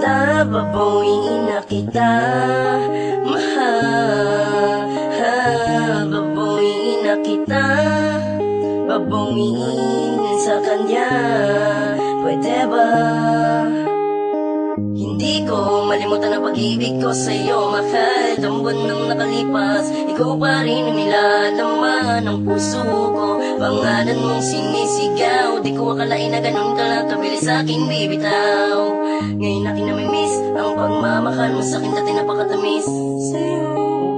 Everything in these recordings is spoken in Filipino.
kita, babawiin na kita. Mahal, babawiin na kita. Babawiin sa kanya, pwede ba? Hindi ko malimutan ang pag-ibig ko sa'yo, mahal. Dambon nang nakalipas, ikaw pa rin ang nilalaman ng puso ko. Pangalan mong sinisigaw, di ko akalain na ganun ka lang kabilis sa'king bibitaw. Ngayon aking namimiss ang pagmamahal mo sa'kin, dati napakatamis sa'yo.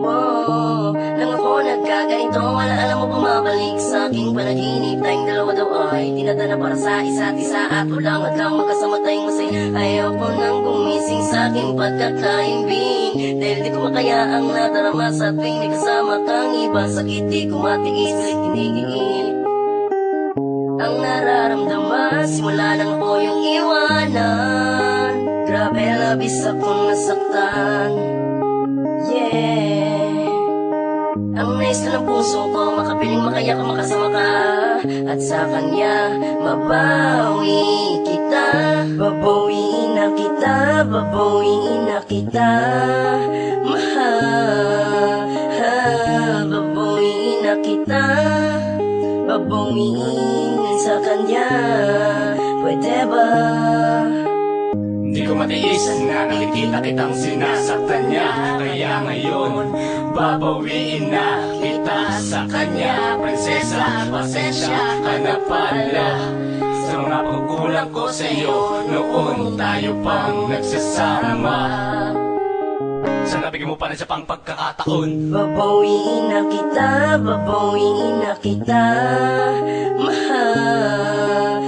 Oh, nang ako nagkaganito, wala alam mo bumabalik sa'king panaginip. Tayong dalawa daw ay tinadana para sa isa't isa, at walang adlang magkasama tayong masaya. Ayoko nang gumising sa'king pagkakaimbing, dahil di ko makaya ang nadarama sa tuwing may kasama kang iba. Sakit di ko matiis, pilit kinigiin ang nararamdaman. Simula nang ako yung iwanan, grabe labis akong nasaktan. Yeah, ang nais na ng puso ko, makapiling makaya ka, makasama ka, at sa kanya mabawi kita. Babawiin na kita, babawiin na kita. Mahal, babawiin na kita. Babawiin sa kanya, pwede ba? Di ko matiis na nakikita kitang sinasaktan niya, kaya ngayon babawiin na kita sa kanya. Prinsesa, pasensya ka na pala sa mga pagkulang ko sa'yo noon tayo pang nagsasama. Sana bigyan mo pa rin sa pang pagkakataon. Babawiin na kita, babawiin na kita. Mahal,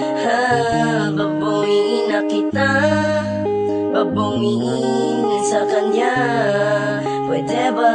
babawiin na kita. Babawiin sa kanya, pwede ba?